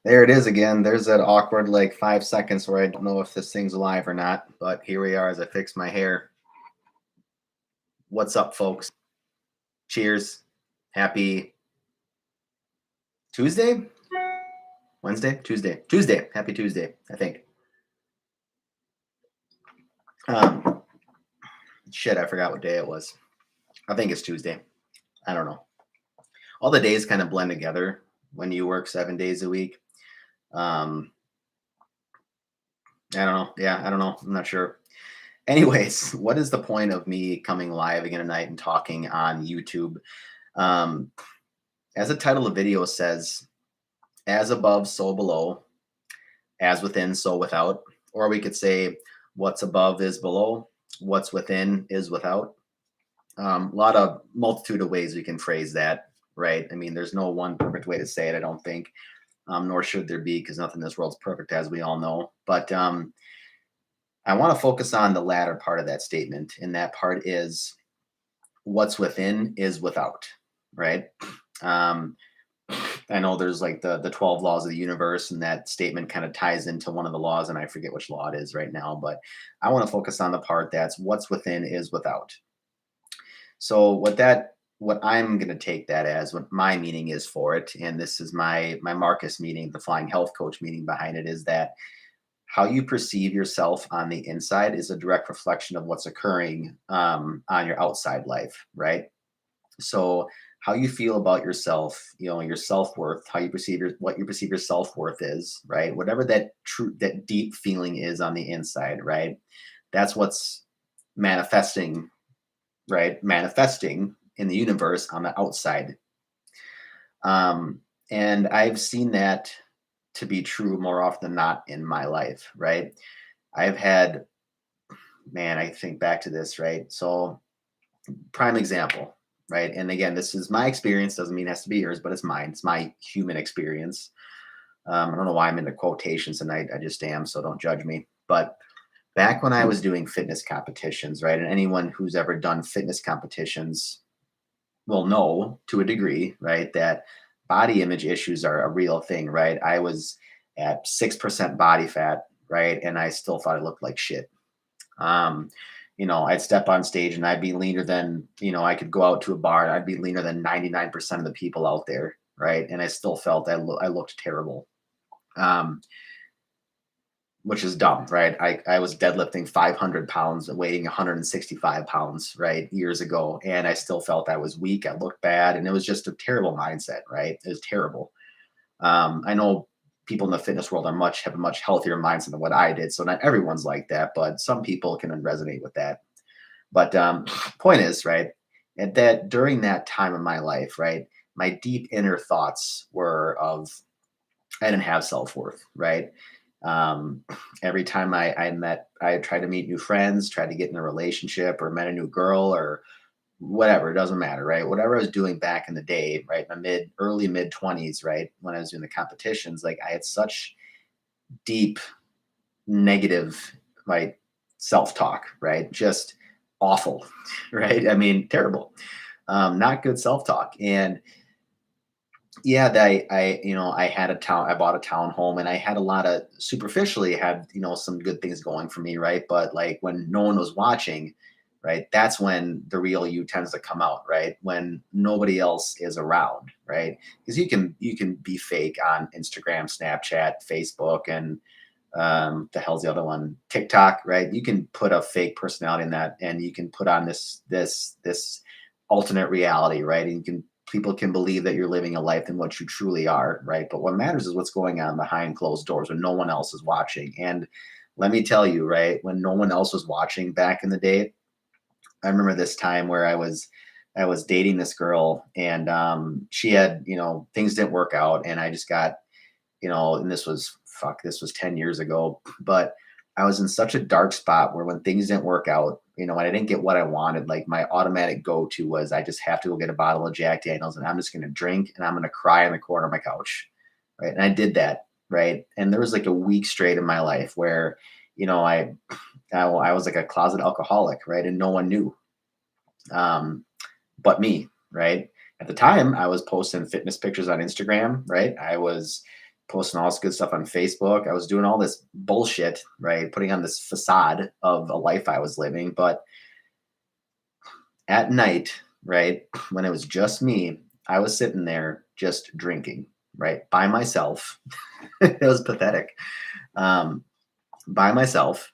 There it is again. There's that awkward like 5 seconds where I don't know if this thing's alive or not. But here we are as I fix my hair. What's up, folks? Cheers. Happy Tuesday? Wednesday? Tuesday. Tuesday. Happy Tuesday, I think. Um, shit, I forgot what day it was. I think it's Tuesday. I don't know. All the days kind of blend together when you work 7 days a week. Um, I don't know. Yeah, I don't know. I'm not sure. Anyways, what is the point of me coming live again tonight and talking on YouTube? Um, as the title of the video says, as above, so below, as within, so without. Or we could say, what's above is below, what's within is without. A lot of multitude of ways we can phrase that, right? I mean, there's no one perfect way to say it, I don't think, nor should there be, because nothing in this world's perfect, as we all know. But I want to focus on the latter part of that statement, and that part is what's within is without, right? I know there's like the 12 laws of the universe, and that statement kind of ties into one of the laws, and I forget which law it is right now, but I want to focus on the part that's what's within is without. So what I'm going to take that as, what my meaning is for it, and this is my Marcus meaning, the flying health coach meaning behind it, is that how you perceive yourself on the inside is a direct reflection of what's occurring on your outside life, right? So how you feel about yourself, your self-worth, how you perceive what you perceive your self-worth is, right? Whatever that deep feeling is on the inside, right? That's what's manifesting, right? Manifesting in the universe on the outside. And I've seen that to be true more often than not in my life, right? I've had, man, I think back to this, right? So, prime example, right? And again, this is my experience, doesn't mean it has to be yours, but it's mine. It's my human experience. I don't know why I'm into quotations tonight. I just am, so don't judge me. But back when I was doing fitness competitions, right? And anyone who's ever done fitness competitions will know to a degree, right, that body image issues are a real thing, right? I was at 6% body fat, right? And I still thought I looked like shit. I'd step on stage and I'd be leaner than, I could go out to a bar and I'd be leaner than 99% of the people out there, right? And I still felt I looked terrible. Which is dumb, right? I was deadlifting 500 pounds and weighing 165 pounds, right, years ago. And I still felt I was weak. I looked bad. And it was just a terrible mindset, right? It was terrible. I know people in the fitness world have a much healthier mindset than what I did. So not everyone's like that, but some people can resonate with that. But point is, right, that during that time of my life, right, my deep inner thoughts were of I didn't have self-worth, right? Um, every time I tried to meet new friends, tried to get in a relationship or met a new girl or whatever, it doesn't matter, right? Whatever I was doing back in the day, right? My early mid 20s, right? When I was doing the competitions, like I had such deep negative, like self-talk, right? Just awful, right? I mean, terrible. Not good self-talk. And yeah, I had I bought a town home and I had a lot of superficially had, some good things going for me. Right. But like when no one was watching, right, that's when the real you tends to come out, right? When nobody else is around, right? Because you can be fake on Instagram, Snapchat, Facebook, and the hell's the other one, TikTok, right? You can put a fake personality in that and you can put on this alternate reality, right? And people can believe that you're living a life than what you truly are, right? But what matters is what's going on behind closed doors when no one else is watching. And let me tell you, right, when no one else was watching back in the day, I remember this time where I was dating this girl and she had, things didn't work out and I just got, and this was 10 years ago, but I was in such a dark spot where when things didn't work out, when I didn't get what I wanted, like my automatic go-to was I just have to go get a bottle of Jack Daniels and I'm just going to drink and I'm going to cry in the corner of my couch. Right. And I did that. Right. And there was like a week straight in my life where, I was like a closet alcoholic. Right. And no one knew, but me. Right. At the time, I was posting fitness pictures on Instagram, right? I was posting all this good stuff on Facebook. I was doing all this bullshit, right? Putting on this facade of a life I was living. But at night, right, when it was just me, I was sitting there just drinking, right, by myself. It was pathetic. Um, by myself.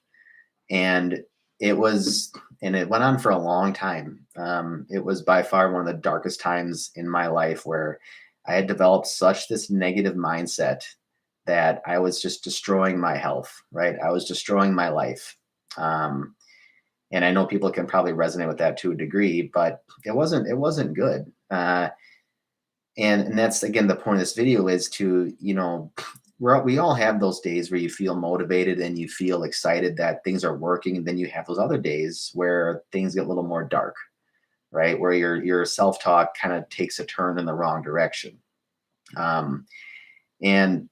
And it was, and it went on for a long time. It was by far one of the darkest times in my life where I had developed such this negative mindset that I was just destroying my health, right? I was destroying my life. Um, and I know people can probably resonate with that to a degree, but it wasn't good. And that's again the point of this video is to, we all have those days where you feel motivated and you feel excited that things are working, and then you have those other days where things get a little more dark, right? Where your self-talk kind of takes a turn in the wrong direction. And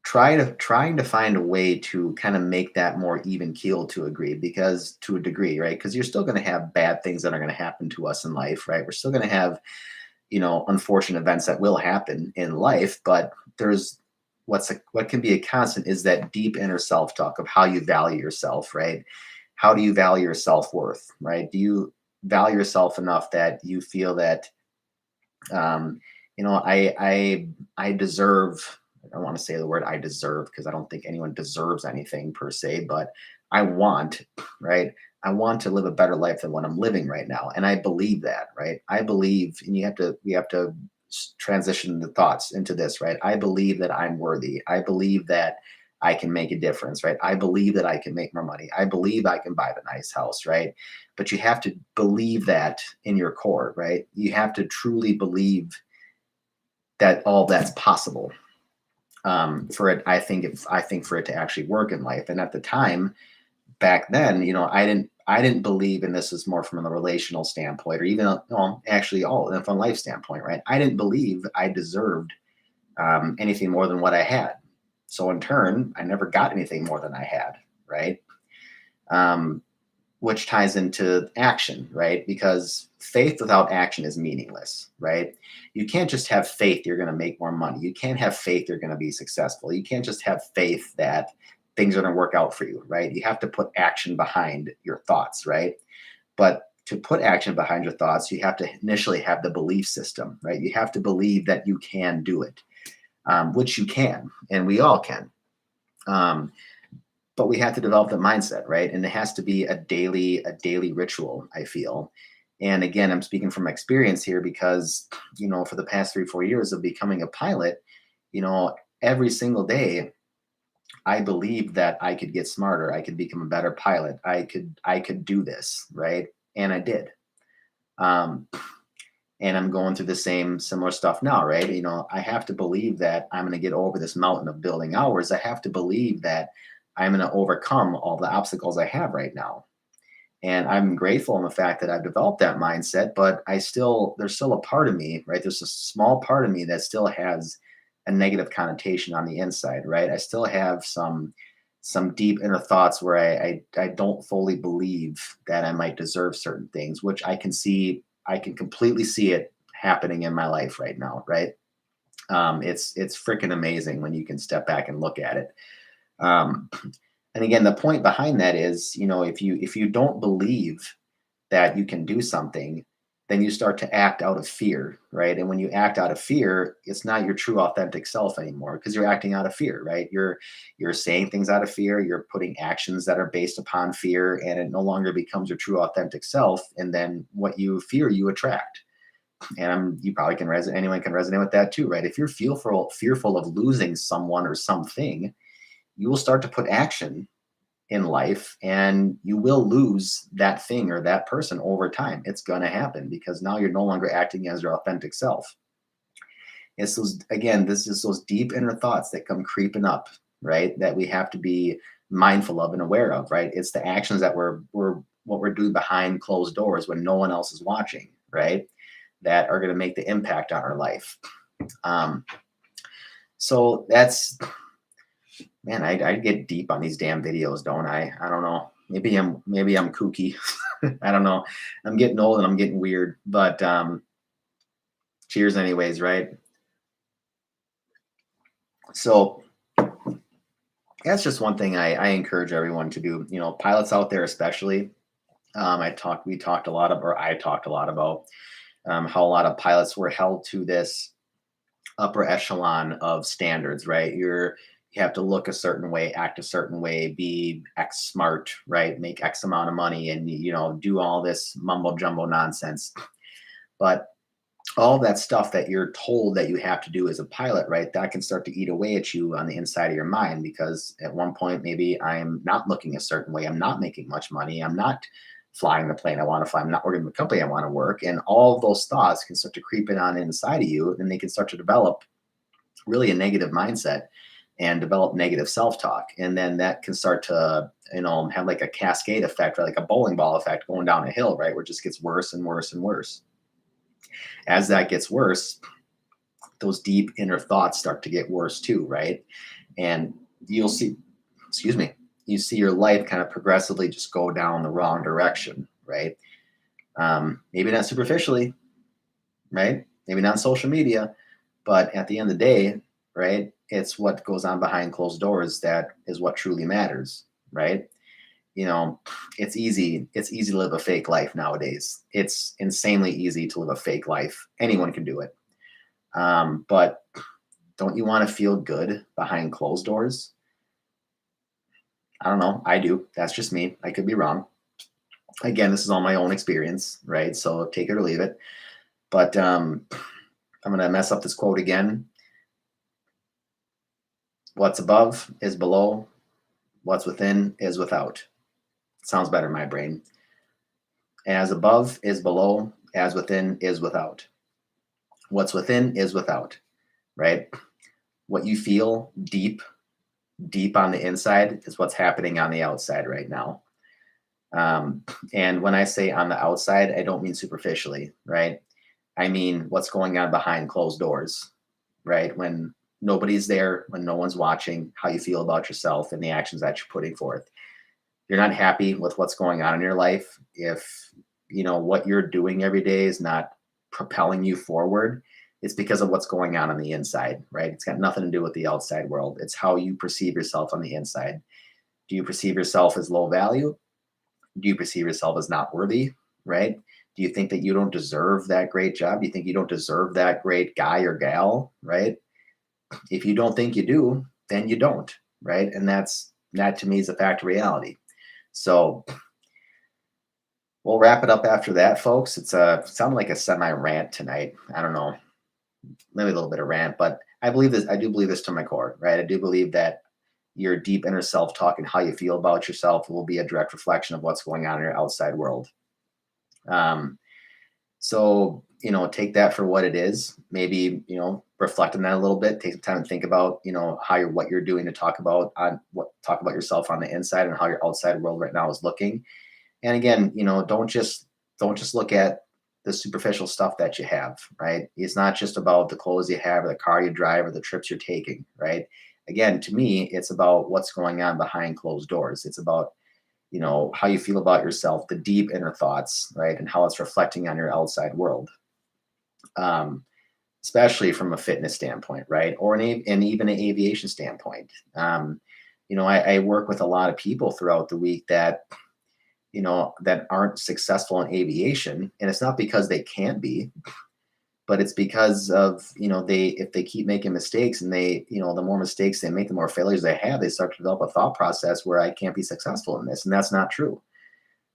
trying to find a way to kind of make that more even keel to agree, because to a degree, right? Because you're still going to have bad things that are going to happen to us in life, right? We're still going to have, unfortunate events that will happen in life, but there's what can be a constant is that deep inner self-talk of how you value yourself, right? How do you value your self-worth, right? Do you value yourself enough that you feel that um, I deserve, I don't want to say the word I deserve because I don't think anyone deserves anything per se, but I want, right? I want to live a better life than what I'm living right now. And I believe that, right? I believe, and we have to transition the thoughts into this, right? I believe that I'm worthy. I believe that I can make a difference, right? I believe that I can make more money. I believe I can buy the nice house, right? But you have to believe that in your core, right? You have to truly believe that all that's possible. For it, I think for it to actually work in life. And at the time, back then, I didn't believe, and this is more from a relational standpoint, or even actually all from a life standpoint, right? I didn't believe I deserved anything more than what I had. So in turn, I never got anything more than I had, right? Um, which ties into action, right? Because faith without action is meaningless, right? You can't just have faith you're going to make more money. You can't have faith you're going to be successful. You can't just have faith that things are going to work out for you, right? You have to put action behind your thoughts, right? But to put action behind your thoughts, you have to initially have the belief system, right? You have to believe that you can do it, which you can, and we all can. Um, but we have to develop the mindset, right? And it has to be a daily ritual, I feel. And again, I'm speaking from experience here because, for the past 3 4 years of becoming a pilot, every single day I believed that I could get smarter, I could become a better pilot, I could do this, right? And I did. um, and I'm going through the same similar stuff now, right? I have to believe that I'm going to get over this mountain of building hours. I have to believe that I'm going to overcome all the obstacles I have right now. And I'm grateful in the fact that I've developed that mindset, but there's still a part of me, right? There's a small part of me that still has a negative connotation on the inside, right? I still have some deep inner thoughts where I don't fully believe that I might deserve certain things, which I can completely see it happening in my life right now, right? It's freaking amazing when you can step back and look at it. Um, and again, the point behind that is, if you don't believe that you can do something, then you start to act out of fear, right? And when you act out of fear, it's not your true authentic self anymore because you're acting out of fear, right? You're saying things out of fear, you're putting actions that are based upon fear, and it no longer becomes your true authentic self. And then what you fear, you attract. And you probably can resonate. Anyone can resonate with that too, right? If you're fearful of losing someone or something, you will start to put action in life and you will lose that thing or that person over time. It's going to happen because now you're no longer acting as your authentic self. It's this is those deep inner thoughts that come creeping up, right? That we have to be mindful of and aware of, right? It's the actions that we're what we're doing behind closed doors when no one else is watching, right? That are going to make the impact on our life. Um, so that's, man, I get deep on these damn videos, don't I? I don't know. Maybe I'm kooky. I don't know. I'm getting old and I'm getting weird, but cheers anyways, right? So that's just one thing I encourage everyone to do. Pilots out there especially. We talked a lot of, or I talked a lot about how a lot of pilots were held to this upper echelon of standards, right? You have to look a certain way, act a certain way, be X smart, right? Make X amount of money, and do all this mumbo jumbo nonsense. But all that stuff that you're told that you have to do as a pilot, right? That can start to eat away at you on the inside of your mind, because at one point maybe I'm not looking a certain way, I'm not making much money, I'm not flying the plane I want to fly, I'm not working the company I want to work, and all of those thoughts can start to creep in on inside of you, and they can start to develop really a negative mindset and develop negative self-talk, and then that can start to have like a cascade effect, right? Like a bowling ball effect going down a hill, right? Where it just gets worse and worse and worse. As that gets worse, those deep inner thoughts start to get worse too, right? And you'll see, excuse me, you see your life kind of progressively just go down the wrong direction, right? Maybe not superficially, right? Maybe not on social media, but at the end of the day, right? It's what goes on behind closed doors that is what truly matters, right? You know, it's easy to live a fake life nowadays. It's insanely easy to live a fake life. Anyone can do it. But don't you want to feel good behind closed doors? I don't know. I do. That's just me. I could be wrong. Again, this is all my own experience, right? So take it or leave it. But I'm going to mess up this quote again. What's above is below. What's within is without. Sounds better in my brain. As above is below, as within is without. What's within is without, right? What you feel deep on the inside is what's happening on the outside right now. And when I say on the outside, I don't mean superficially, right? I mean what's going on behind closed doors, right? When nobody's there, when no one's watching, how you feel about yourself and the actions that you're putting forth. You're not happy with what's going on in your life. If what you're doing every day is not propelling you forward, it's because of what's going on the inside, right? It's got nothing to do with the outside world. It's how you perceive yourself on the inside. Do you perceive yourself as low value? Do you perceive yourself as not worthy, right? Do you think that you don't deserve that great job? Do you think you don't deserve that great guy or gal, right? If you don't think you do, then you don't, right? And that to me is a fact of reality. So we'll wrap it up after that, folks. It's sounded like a semi rant tonight. I don't know, maybe a little bit of rant, but I believe this. I do believe this to my core, right? I do believe that your deep inner self talk and how you feel about yourself will be a direct reflection of what's going on in your outside world. So take that for what it is. Maybe reflect on that a little bit. Take some time and think about what you're doing to talk about yourself on the inside and how your outside world right now is looking. And again, don't just look at the superficial stuff that you have, right? It's not just about the clothes you have or the car you drive or the trips you're taking, right? Again, to me, it's about what's going on behind closed doors. It's about how you feel about yourself, the deep inner thoughts, right? And how it's reflecting on your outside world. Especially from a fitness standpoint, right? Or and even an aviation standpoint. I work with a lot of people throughout the week that that aren't successful in aviation, and it's not because they can't be, but it's because of if they keep making mistakes, and the more mistakes they make, the more failures they have, they start to develop a thought process where I can't be successful in this, and that's not true.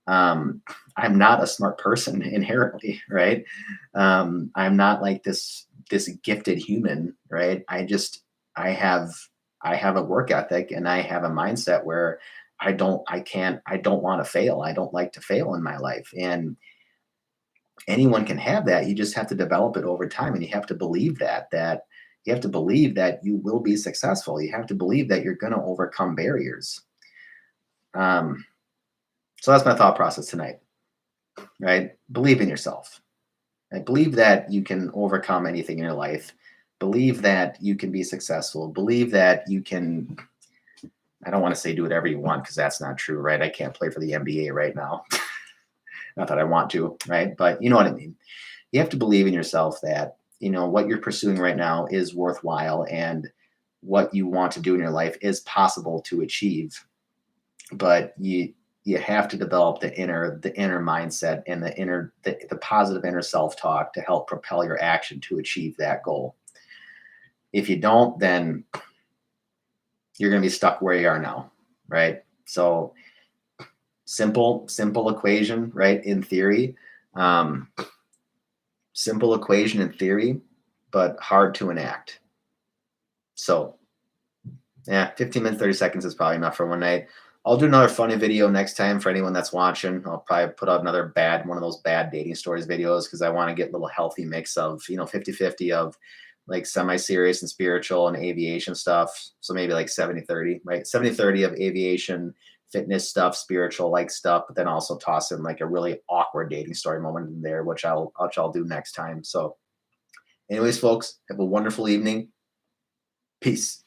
I'm not a smart person inherently, right? I'm not like this gifted human, right? I have a work ethic, and I have a mindset where I don't want to fail. I don't like to fail in my life. And anyone can have that. You just have to develop it over time. And you have to believe that you have to believe that you will be successful. You have to believe that you're going to overcome barriers. So that's my thought process tonight, right? Believe in yourself. I believe that you can overcome anything in your life. Believe that you can be successful. Believe that you can I don't want to say do whatever you want because that's not true, right? I can't play for the NBA right now. Not that I want to, right? But you know what I mean. You have to believe in yourself that, what you're pursuing right now is worthwhile and what you want to do in your life is possible to achieve. But you have to develop the inner mindset and the positive inner self-talk to help propel your action to achieve that goal. If you don't, then you're going to be stuck where you are now, right? So simple equation, right? In theory, um, simple equation in theory, but hard to enact. So yeah, 15 minutes, 30 seconds is probably enough for one night. I'll do another funny video next time for anyone that's watching. I'll probably put out another one of those bad dating stories videos because I want to get a little healthy mix of, 50-50 of like semi-serious and spiritual and aviation stuff. So maybe like 70-30, right? 70-30 of aviation, fitness stuff, spiritual like stuff, but then also toss in like a really awkward dating story moment in there, which I'll do next time. So anyways, folks, have a wonderful evening. Peace.